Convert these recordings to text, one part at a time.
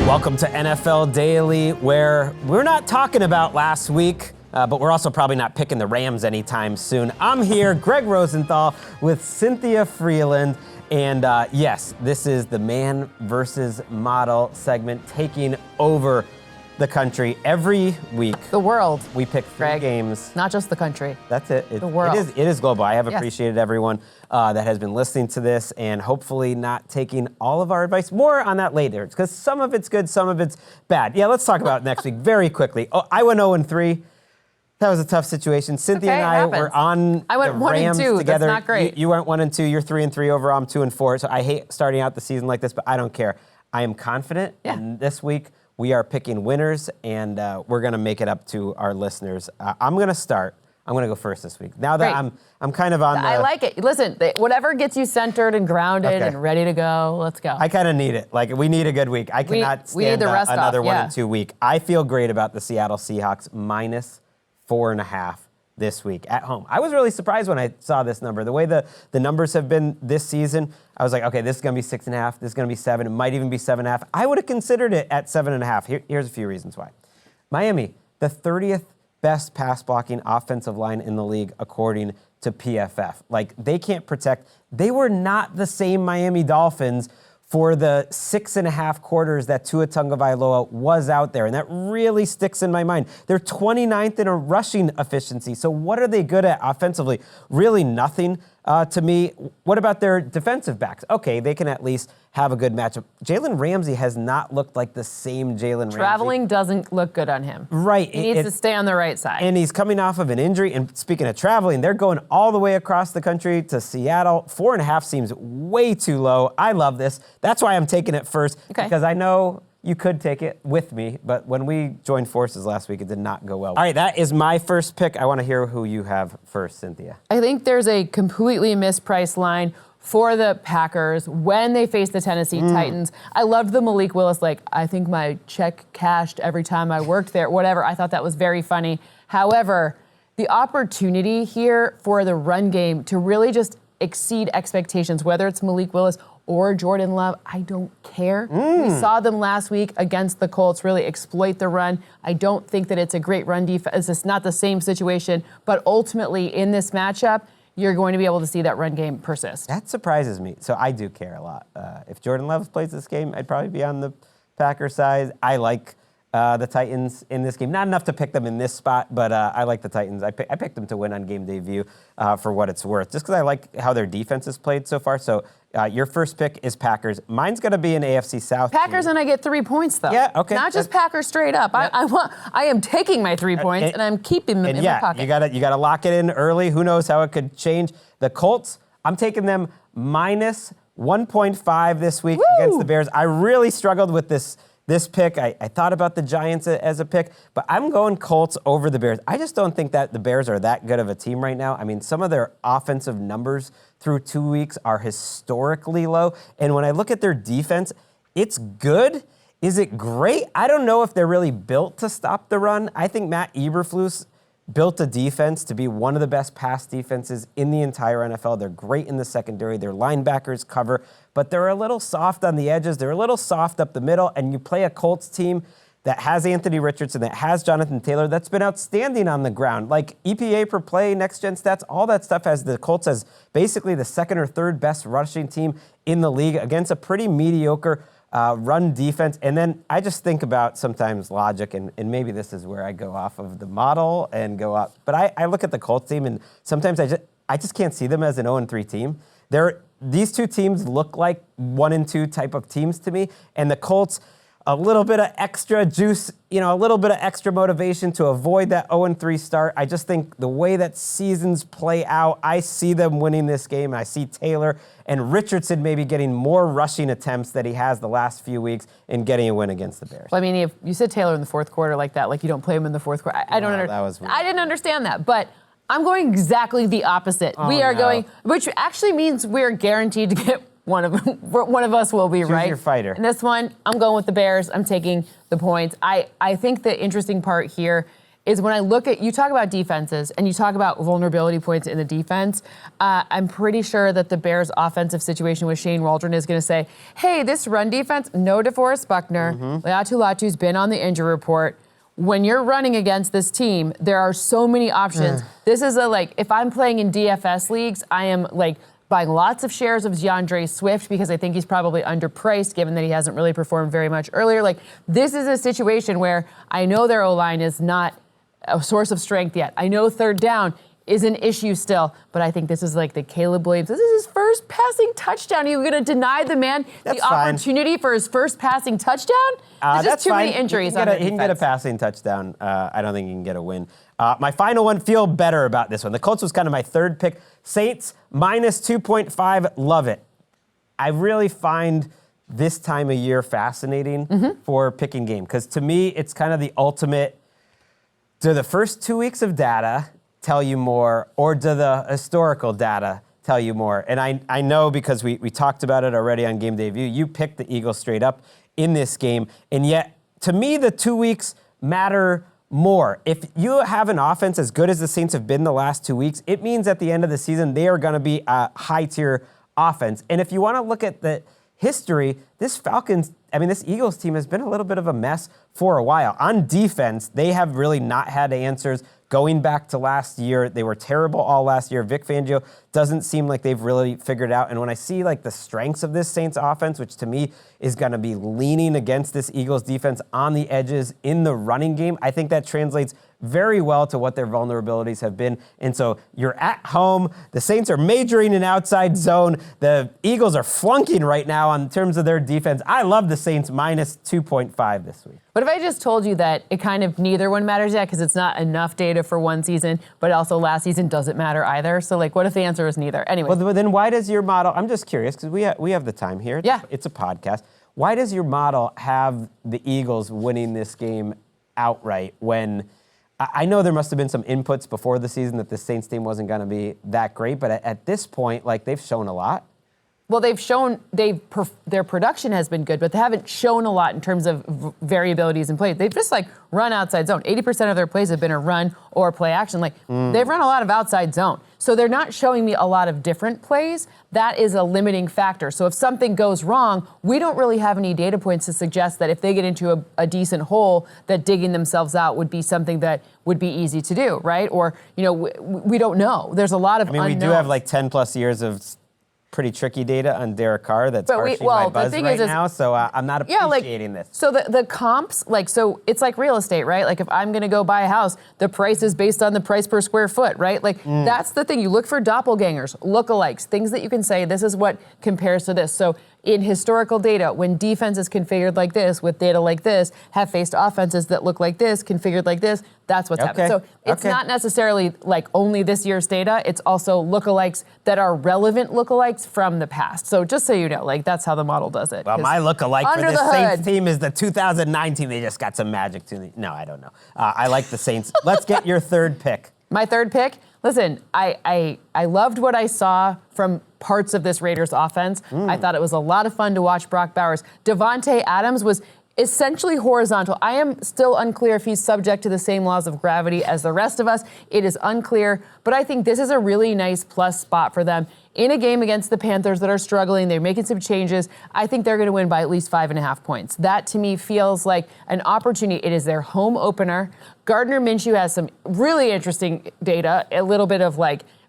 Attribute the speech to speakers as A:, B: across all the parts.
A: Welcome to NFL Daily, where we're not talking about last week, but we're also probably not picking the Rams anytime soon. I'm here, Gregg Rosenthal, with Cynthia Frelund, and yes, this is the man versus model segment taking over the country every week.
B: The world.
A: We pick three
B: Greg.
A: games.
B: Not just the country.
A: That's it.
B: The world.
A: It is global. I have
B: Yes.
A: appreciated everyone that has been listening to this and hopefully not taking all of our advice. More on that later, because some of it's good, some of it's bad. Yeah, let's talk about it next week very quickly. Oh, I went 0-3. That was a tough situation. Cynthia
B: Okay,
A: and I were on
B: I went
A: the
B: 1 and
A: Rams
B: 2.
A: together.
B: That's not great.
A: You went 1 and 2. You're 3 and 3 over. I'm 2 and 4. So I hate starting out the season like this, but I don't care. I am confident.
B: Yeah.
A: And this week we are picking winners, and we're going to make it up to our listeners. I'm going to start. I'm going to go first this week. Now that
B: Great.
A: I'm kind of on the...
B: I like it. Listen, whatever gets you centered and grounded
A: Okay.
B: and ready to go, let's go.
A: I kind of need it. Like, we need a good week. I cannot
B: we need
A: stand
B: the rest off,
A: another 1
B: yeah.
A: and 2 week. I feel great about the Seattle Seahawks minus 4.5 this week at home. I was really surprised when I saw this number. The way the numbers have been this season, I was like, okay, this is going to be 6.5. This is going to be 7. It might even be 7.5. I would have considered it at 7.5. Here's a few reasons why. Miami, the 30th best pass blocking offensive line in the league, according to PFF. Like, they can't protect. They were not the same Miami Dolphins for the 6.5 quarters that Tua Tagovailoa was out there. And that really sticks in my mind. They're 29th in a rushing efficiency. So what are they good at offensively? Really nothing to me. What about their defensive backs? Okay, they can at least have a good matchup. Jalen Ramsey has not looked like the same Jalen Ramsey.
B: Traveling doesn't look good on him.
A: Right.
B: He needs to stay on the right side.
A: And he's coming off of an injury. And speaking of traveling, they're going all the way across the country to Seattle. 4.5 seems way too low. I love this. That's why I'm taking it first.
B: Okay.
A: Because I know you could take it with me, but when we joined forces last week, it did not go well. All right, that is my first pick. I want to hear who you have first, Cynthia.
B: I think there's a completely mispriced line for the Packers when they face the Tennessee Titans. I loved the Malik Willis, like, I think my check cashed every time I worked there, whatever. I thought that was very funny. However, the opportunity here for the run game to really just exceed expectations, whether it's Malik Willis or Jordan Love, I don't care. We saw them last week against the Colts really exploit the run. I don't think that it's a great run defense. It's not the same situation, but ultimately in this matchup, you're going to be able to see that run game persist.
A: That surprises me. So I do care a lot. If Jordan Love plays this game, I'd probably be on the Packers side. I like the Titans in this game. Not enough to pick them in this spot, but I like the Titans. I picked them to win on game day view for what it's worth, just because I like how their defense has played so far. So your first pick is Packers. Mine's going to be an AFC South
B: Packers,
A: team.
B: and I get 3 points, though.
A: Yeah, okay.
B: Not just Packers straight up. I am taking my 3 points, and I'm keeping them in my pocket.
A: you gotta lock it in early. Who knows how it could change. The Colts, I'm taking them minus 1.5 this week against the Bears. I really struggled with this pick. I thought about the Giants as a pick, but I'm going Colts over the Bears. I just don't think that the Bears are that good of a team right now. I mean, some of their offensive numbers through 2 weeks are historically low. And when I look at their defense, it's good. Is it great? I don't know if they're really built to stop the run. I think Matt Eberflus built a defense to be one of the best pass defenses in the entire NFL. They're great in the secondary. Their linebackers cover, but they're a little soft on the edges. They're a little soft up the middle, and you play a Colts team that has Anthony Richardson, that has Jonathan Taylor, that's been outstanding on the ground. Like EPA per play, next-gen stats, all that stuff has the Colts as basically the second or third best rushing team in the league against a pretty mediocre run defense. And then I just think about sometimes logic, and maybe this is where I go off of the model and go up. But I look at the Colts team, and sometimes I just can't see them as an 0-3 team. These two teams look like 1-2 type of teams to me, and the Colts, a little bit of extra juice, a little bit of extra motivation to avoid that 0-3 start. I just think the way that seasons play out, I see them winning this game. I see Taylor and Richardson maybe getting more rushing attempts that he has the last few weeks and getting a win against the Bears.
B: Well, I mean, if you said Taylor in the fourth quarter like that, like you don't play him in the fourth quarter. I didn't understand that, but I'm going exactly the opposite. We are going, which actually means we're guaranteed to get one of us will be right.
A: Choose your fighter.
B: And this one, I'm going with the Bears. I'm taking the points. I think the interesting part here is when I look at, you talk about defenses and you talk about vulnerability points in the defense, I'm pretty sure that the Bears' offensive situation with Shane Waldron is going to say, hey, this run defense, no DeForest Buckner, Leatu Latu's been on the injury report. When you're running against this team, there are so many options. This is if I'm playing in DFS leagues, I am buying lots of shares of DeAndre Swift because I think he's probably underpriced given that he hasn't really performed very much earlier. This is a situation where I know their O-line is not a source of strength yet. I know third down is an issue still, but I think this is the Caleb Williams. This is his first passing touchdown. You're going to deny the man the opportunity for his first passing touchdown? There's just too many injuries on the defense.
A: He can get a passing touchdown. I don't think he can get a win. My final one, feel better about this one. The Colts was kind of my third pick. Saints, minus 2.5, love it. I really find this time of year fascinating for picking game, because to me, it's kind of the ultimate, do the first 2 weeks of data tell you more, or do the historical data tell you more? And I know because we talked about it already on Game Day View, you picked the Eagles straight up in this game, and yet, to me, the 2 weeks matter more. If you have an offense as good as the Saints have been the last 2 weeks, it means at the end of the season, they are going to be a high-tier offense. And if you want to look at the history, this Eagles team has been a little bit of a mess for a while. On defense, they have really not had answers. Going back to last year, they were terrible all last year. Vic Fangio doesn't seem like they've really figured it out. And when I see the strengths of this Saints offense, which to me is going to be leaning against this Eagles defense on the edges in the running game, I think that translates very well to what their vulnerabilities have been. And so you're at home. The Saints are majoring in outside zone. The Eagles are flunking right now in terms of their defense. I love the Saints minus 2.5 this week.
B: What if I just told you that it kind of neither one matters yet because it's not enough data for one season, but also last season doesn't matter either? So what if the answer is neither? Anyway.
A: Well, then why does your model, I'm just curious because we have the time here. It's a podcast. Why does your model have the Eagles winning this game outright when I know there must have been some inputs before the season that the Saints team wasn't going to be that great, but at this point, they've shown a lot.
B: Well, their production has been good, but they haven't shown a lot in terms of variabilities in play. They've just run outside zone. 80% of their plays have been a run or play action. They've run a lot of outside zone. So they're not showing me a lot of different plays. That is a limiting factor. So if something goes wrong, we don't really have any data points to suggest that if they get into a decent hole, that digging themselves out would be something that would be easy to do, right? Or, we don't know. There's a lot of unknowns.
A: We do have 10 plus years of pretty tricky data on Derek Carr that's harshing my buzz right now, so I'm not appreciating this.
B: So the comps, so it's like real estate, right? If I'm going to go buy a house, the price is based on the price per square foot, right? That's the thing. You look for doppelgangers, lookalikes, things that you can say, this is what compares to this. So in historical data, when defense is configured like this, with data like this, have faced offenses that look like this, configured like this, that's what's happening. So it's not necessarily only this year's data, it's also lookalikes that are relevant lookalikes from the past. So just so you know, that's how the model does it.
A: Well, my lookalike for this Saints team is the 2019, they just got some magic to me. No, I don't know. I like the Saints. Let's get your third pick.
B: My third pick? Listen, I loved what I saw from parts of this Raiders offense. I thought it was a lot of fun to watch Brock Bowers. Devontae Adams was essentially horizontal. I am still unclear if he's subject to the same laws of gravity as the rest of us. It is unclear, but I think this is a really nice plus spot for them. In a game against the Panthers that are struggling, they're making some changes. I think they're going to win by at least 5.5 points. That, to me, feels like an opportunity. It is their home opener. Gardner Minshew has some really interesting data, a little bit of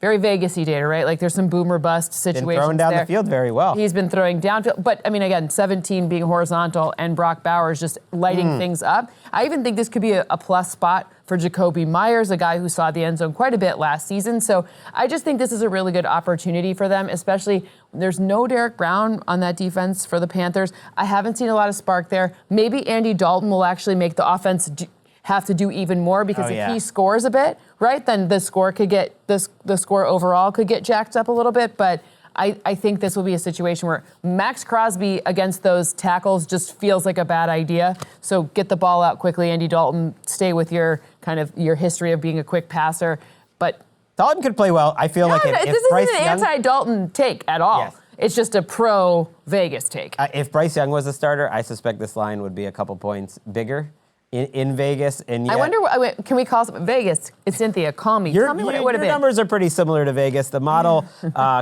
B: very Vegas-y data, right? There's some boom or bust situations
A: been throwing down the field very well.
B: He's been throwing downfield. But, again, 17 being horizontal and Brock Bowers just lighting things up. I even think this could be a plus spot for Jacoby Myers, a guy who saw the end zone quite a bit last season. So I just think this is a really good opportunity for them, especially there's no Derek Brown on that defense for the Panthers. I haven't seen a lot of spark there. Maybe Andy Dalton will actually make the offense have to do even more because if he scores a bit, right, then the score could get the score overall could get jacked up a little bit. But I think this will be a situation where Max Crosby against those tackles just feels like a bad idea. So get the ball out quickly, Andy Dalton. Stay with your history of being a quick passer. But
A: Dalton could play well. I feel like if
B: this isn't an anti-Dalton take at all. Yes. It's just a pro Vegas take.
A: If Bryce Young was a starter, I suspect this line would be a couple points bigger. in Vegas. And
B: I wonder, can we call Vegas? It's Cynthia. Call me. Tell me what it would have been.
A: Your numbers are pretty similar to Vegas. The model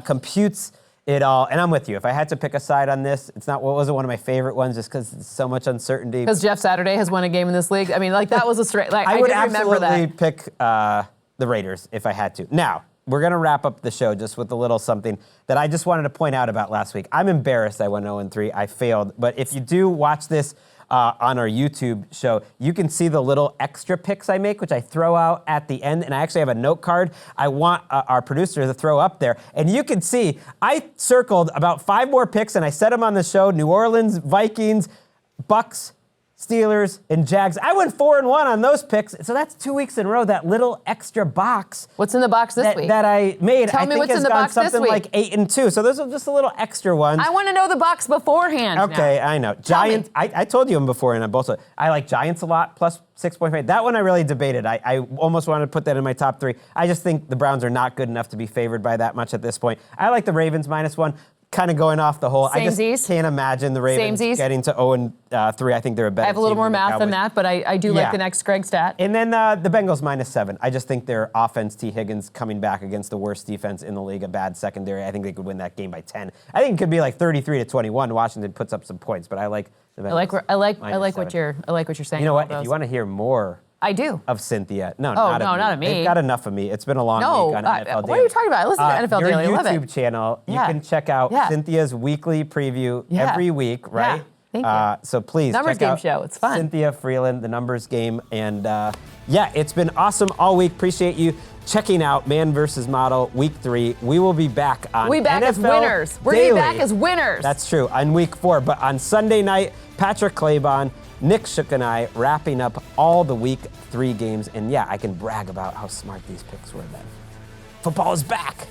A: computes it all. And I'm with you. If I had to pick a side on this, wasn't one of my favorite ones just because it's so much uncertainty.
B: Because Jeff Saturday has won a game in this league. I mean, like that was a straight, like I
A: would
B: did remember that.
A: absolutely pick the Raiders if I had to. Now, we're going to wrap up the show just with a little something that I just wanted to point out about last week. I'm embarrassed I went 0-3. I failed. But if you do watch this on our YouTube show, you can see the little extra picks I make, which I throw out at the end. And I actually have a note card I want our producer to throw up there. And you can see I circled about 5 more picks, and I set them on the show. New Orleans, Vikings, Bucks, Steelers, and Jags. I went 4-1 on those picks, so that's 2 weeks in a row. That little extra box.
B: What's in the box this week?
A: That I made.
B: Tell me what's in the box this week.
A: Something like 8-2. So those are just a little extra ones.
B: I want to know the box beforehand.
A: Okay,
B: now.
A: I know. Giants. I told you them beforehand on both sides. I like Giants a lot, plus 6.5. That one I really debated. I almost wanted to put that in my top 3. I just think the Browns are not good enough to be favored by that much at this point. I like the Ravens -1. Kind of going off the whole. I just can't imagine the Ravens getting to 0-3. I think they're a better team.
B: I have a little more math than that, but I do like the next Gregg stat.
A: And then the Bengals -7. I just think their offense, T. Higgins coming back against the worst defense in the league, a bad secondary. I think they could win that game by 10. I think it could be like 33-21. Washington puts up some points, but I like the Bengals.
B: I like what you're saying.
A: You know what? If you want to hear more.
B: I do.
A: Of Cynthia. No,
B: not of me.
A: They've got enough of me. It's been a long week on NFL Daily.
B: What are you talking about? I listen to NFL Daily. I love it.
A: Your YouTube channel, you can check out Cynthia's weekly preview every week, right?
B: Thank you.
A: So please
B: Numbers
A: check out
B: game show. It's fun.
A: Cynthia Frelund, the Numbers Game. And it's been awesome all week. Appreciate you checking out Man vs. Model Week 3. We will be back on
B: We'll be back as winners. We're going to be back as winners.
A: That's true, on Week 4. But on Sunday night, Patrick Claybon, Nick Shook and I wrapping up all the Week 3 games. And I can brag about how smart these picks were then. Football is back.